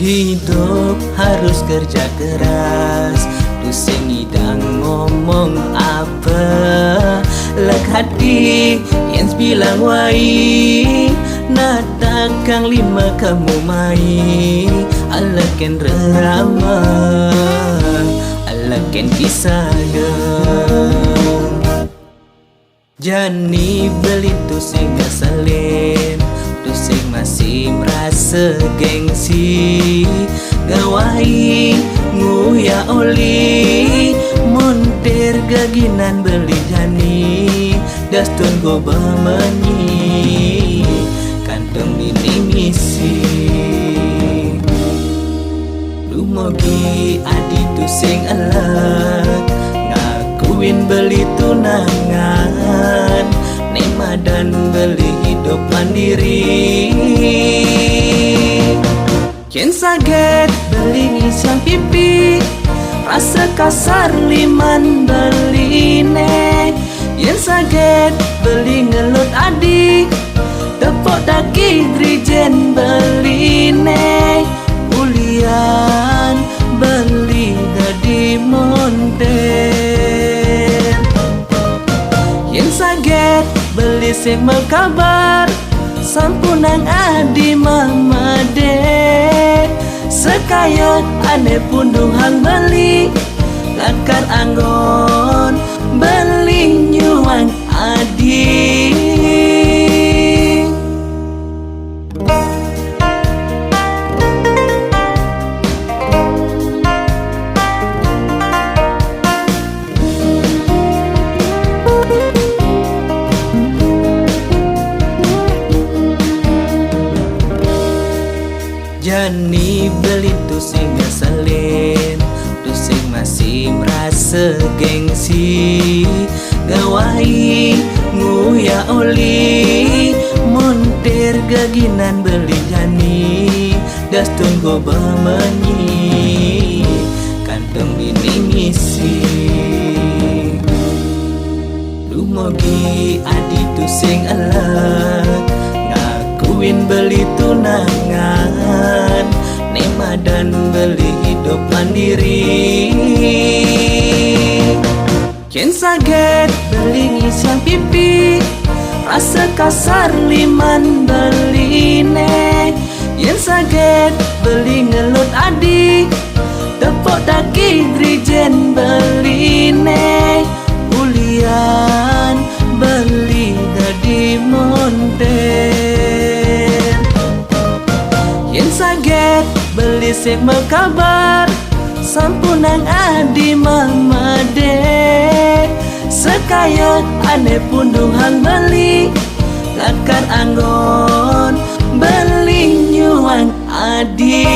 Hidup harus kerja keras, pusing hidang ngomong apa. Lek hati yang bilang wai, nada kang lima kamu mai. Alaken rerama, alaken kisahnya. Jani beli tu singa salin, tu sing masih merasa gengsi. Gawai nguya oli, montir gaginan beli jani. Dastun go bamanyi, kantong ini misi. Dumogi adi tu sing alat, ngakuin beli tunangan. Nema dan beli hidup mandiri. Ken saget beli ngisang pipi, rasa kasar liman beli ne. Yen saget beli ngelut adik, tepok daki drijen beli ne. Ulian beli dadi monter. Yen saget beli sing kabar, sampunang adi mama dek. Sekaya ane punduhang beli, lakar anggon beli nyuang adi. Jani beli tu sing ngeselin, tu sing masih merasa gengsi. Gawai nguya oli, montir gaginan beli jani. Dastun go bamanyi, kantong ini ngisi. Dumogi adi tu sing alat, ngakuin beli tunangan. Nema dan beli hidup mandiri. Ken saget beli ngisang pipi, rasa kasar liman beli ne. Yen saget beli ngelut adik, tepok daki drijen beli ne. Ulian beli dadi monter. Yen saget beli sing kabar, sampunang adi mama dek. Sekaya ane punduhang beli, lakar anggon beli nyuang adi.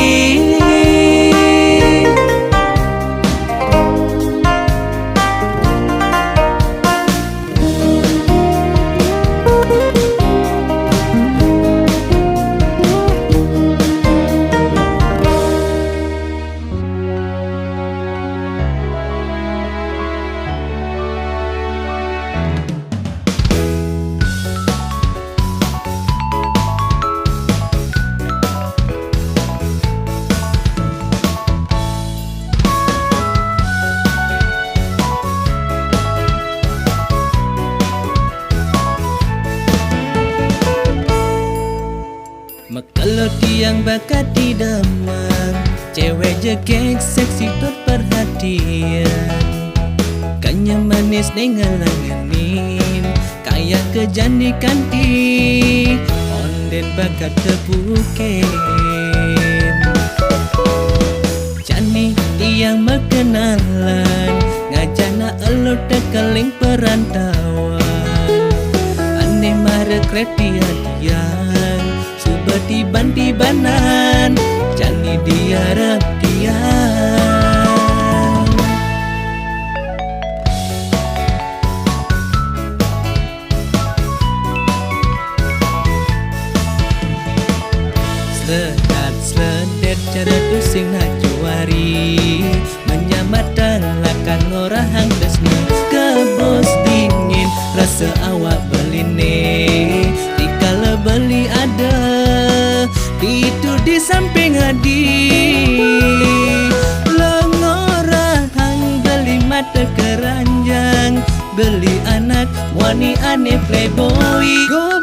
Kalau tiang bakat di damang, cewek jegek seksi tot perhatian. Kanya manis nengalanganin, kayak kejandi kanti, onden bakat tepuken. Jani tiang mengenalan, ngajana elo tekaling perantauan. Ane mare kreti hadian, tiban-tibanan, jani diharap tiang. Sledat sledet cara tu sing nak juari, menyamatan lakan ngorahang desna. Kebos dingin rasa awak beline, dikala beli ada itu di samping hadi. Lengorahang beli mata keranjang, beli anak wani ane playboy. Go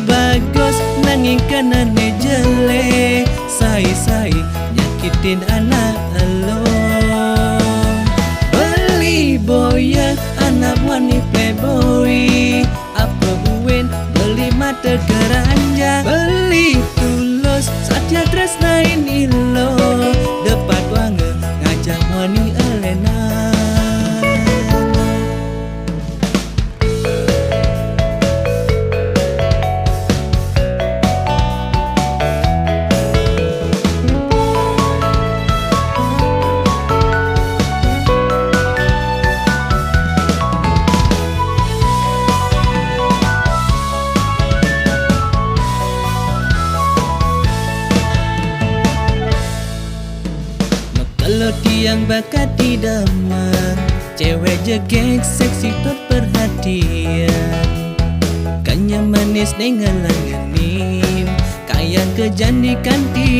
bagus nanging kanane jele, sai nyakitin anak elo. Beli boya anak wani playboy, apa buin beli mata keranjang. Beli tulus satya tresnain ilo, depat wange ngajak wani elena. Kalau tiang bakat di damang, cewek jegek seksi tot perhatian. Kanya manis nengalanganin, kaya kejandi kanti,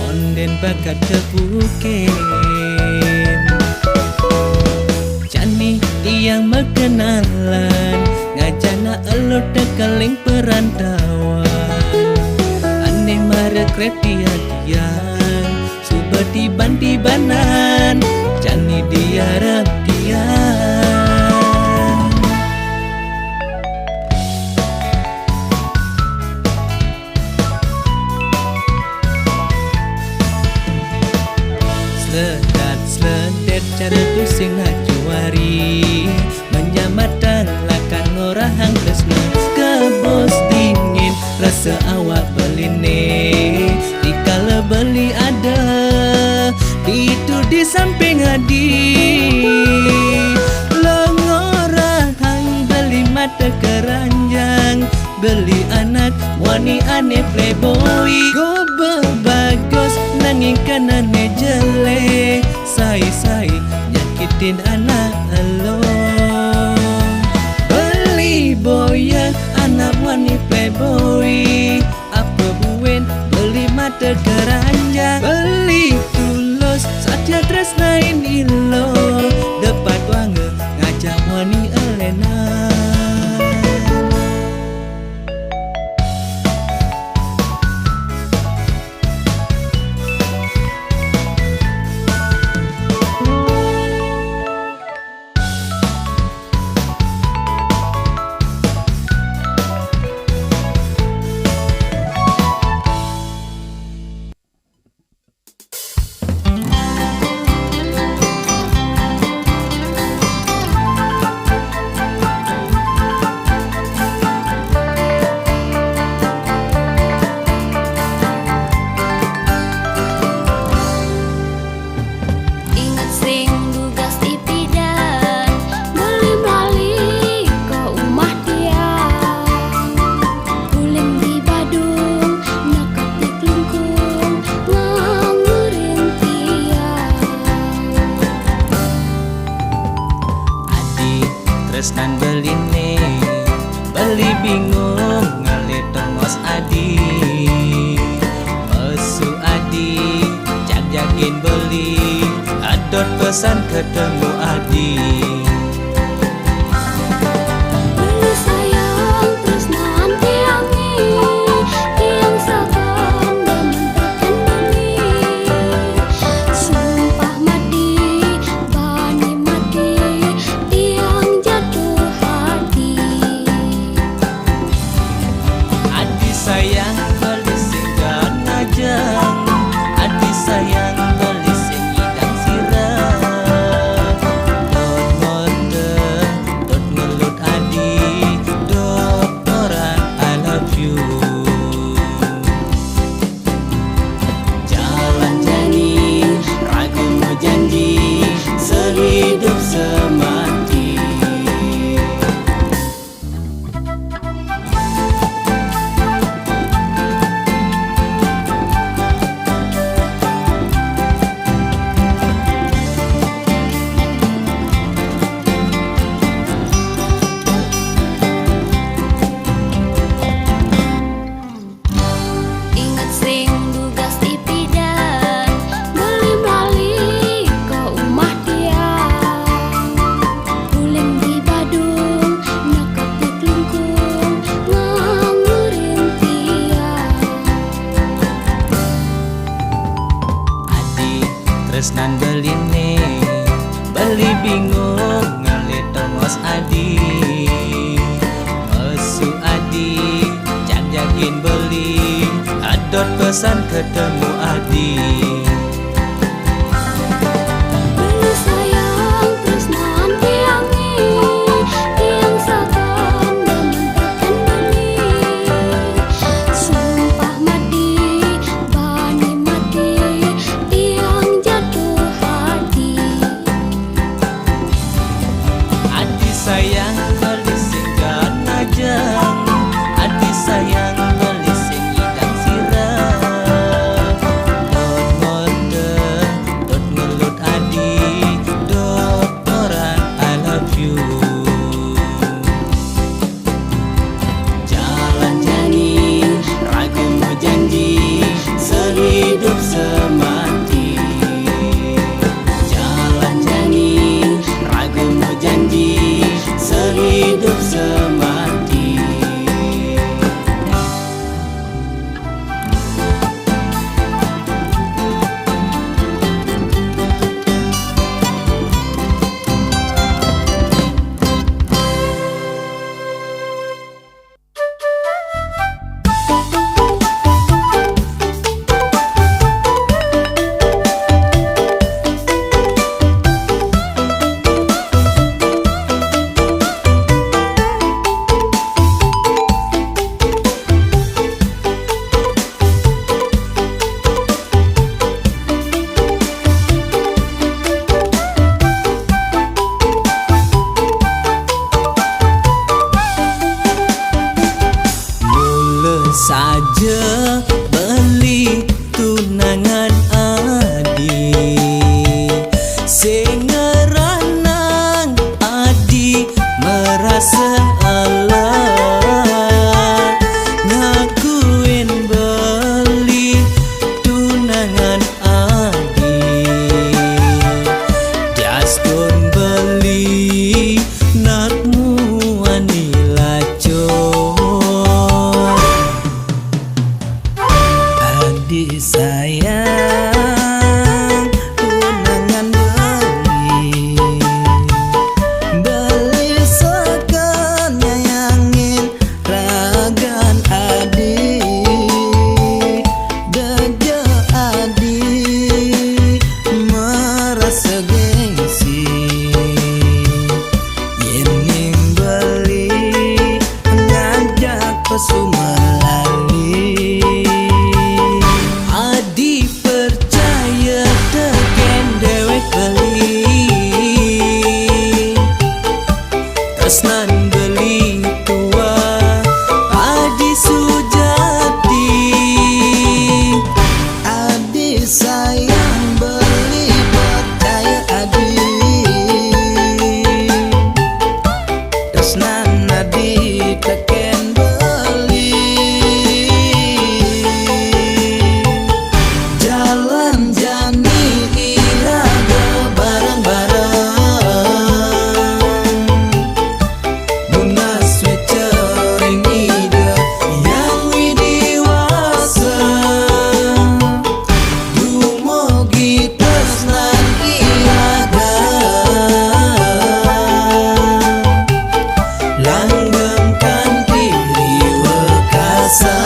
onden bakat kepuken. Jani tiang mengenalan, ngajana elo tekaling perantauan. Ane mare kreti hadian, tiban-tibanan jani diharap dian. Sledat sledet cara tu sing nak juari, menyamatan lakan ngorahang tresna. Kebos dingin rasa awak beline, dikala beli ada itu di samping hadi. Lengorahang beli mata keranjang, beli anak wani ane playboy. Go bagus nanging kanane jele, sai nyakitin anak elo. Beli boya anak wani playboy, apa buin beli mata keranjang. Beli tulus satya tresnain ilo, depat wange ngajak wani elena. Tresnan beline, beli bingung ngalit tengos adi. Mesu adi, jagin beli, adot pesan ketemu adi. Beli sayang tresnan tiangi, tiang sakam demen beli. Sumpah mati, bani mati, tiang jatuh hati. Adi sayang beli singgang ngajang, adi sayang beli sing idang sirah. Dot mode, dot ngelut adi, dot orang I love you. Jalan jani, ragu mau janji, sehidup semati. tresnan beline beli bingung ngalit tongos adi mesu adi janjakin beli adot pesan ketemu adi. Beli sayang tresnan tiangi tiang sakan demen beli sumpah mati bani mati tiang jatuh hati. Adi sayang beli singkat najang adi sayang beli sing idang sirah dot mode dot ngelut adi dot orang I love you. Jalan jani ragumu janji sehidup semati. Jalan jani ragumu janji sehidup semati. Saja beli tunangan adi sing ngeranang adi merasa alah ngakuin beli tunangan adi diaskon beli nakmu anila cor. Adi sayang tunangan beli sekan nyayangin ragan adi deje adi merasa gengsi yening beli ngajak pesu melali. Adi percaya teken dewek beli tresnan beli tua adi sujati. Adi sayang beli percaya adi tresnan adi teken beli. Jalan jani iraga bareng-bareng munas wecering ide yang widiwasa dumugi tresnan iraga langgengkan diri wekasa.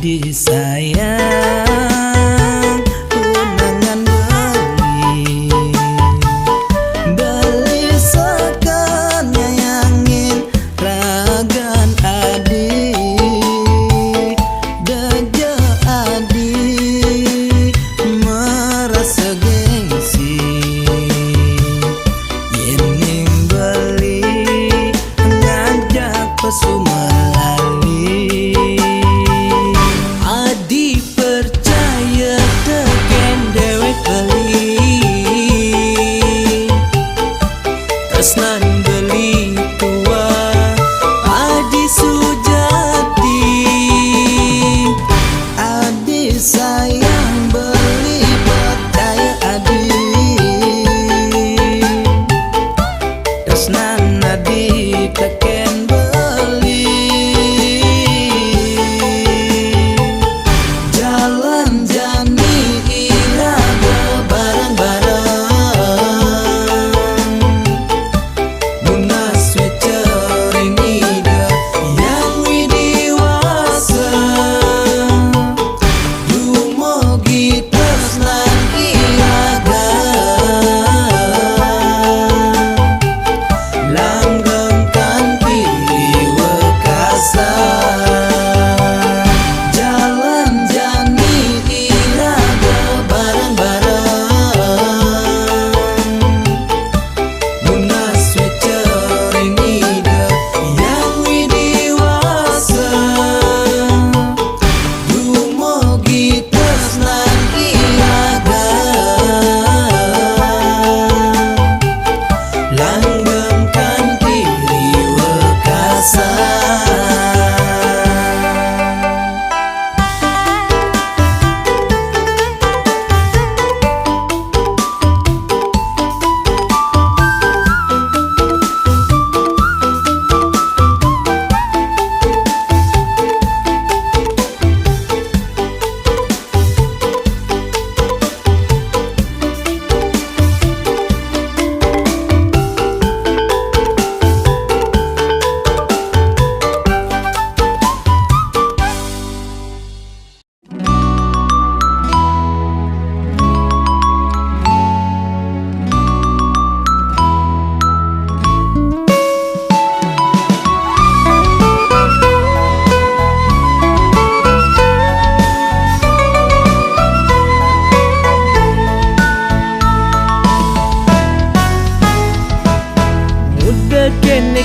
Adi sayang tunangan beli sekan nyayangin ragan adi deje adi merasa gengsi yening beli ngajak pesu melali.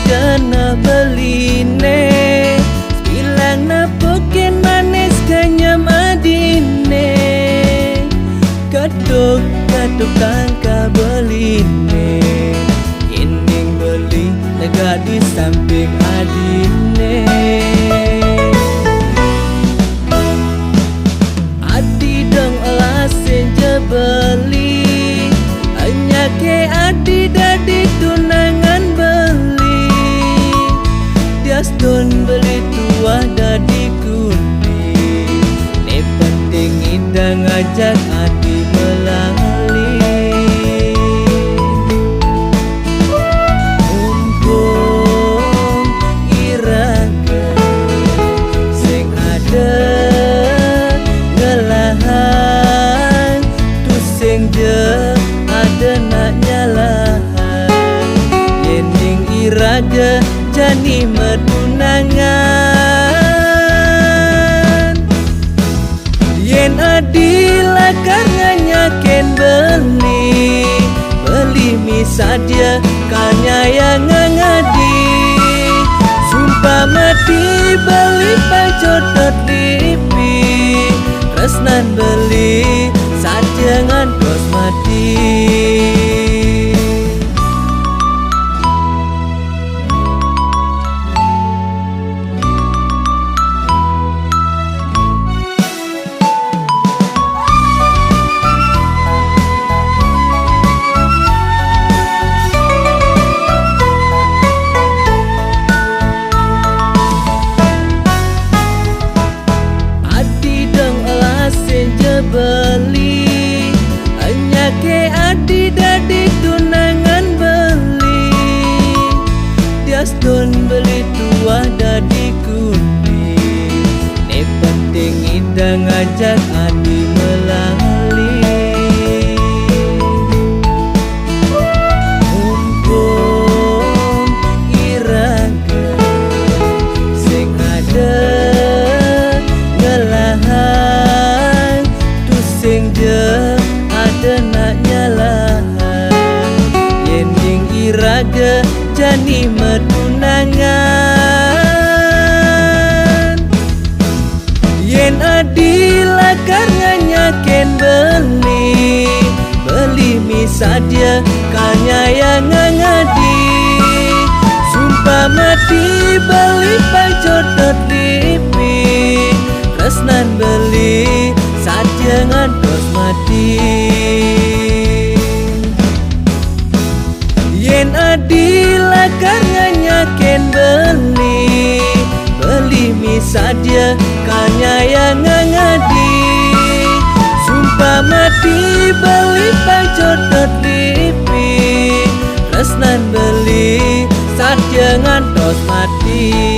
kena beline bilang na poken manis kanyam adine katuk tangka beline ining beli lega di samping adine adi dong olah senja beli hanya ke adi dadi tunangan beli diastun beli tua dadi kundi ne penting indah ngajak adi melali mumpung iraga sing ada ngelahan tu sing je ada nak nyalahan yening iraga jani medunangan yen adila karyanya ken beli misadia kanyayangan ngadi sumpah mati beli pancodot lipi resnan beli sajangan kos mati beli hanya ke adi dadi tunangan beli diastun beli tua dadi kundi ne penting indah ngajak adi melali mumpung iraga sing ada ngelahan sing je ada nak nyalahan yening iraga jani medunangan yen adila karyanya ken beli misadia kanyayangan ngadi sumpah mati beli pancodot lipi resnan beli sajangan kos mati yen adila karyanya ken beli misadia kanyayangan ngadi sumpah mati beli pancodot lipi resnan beli sajangan kos mati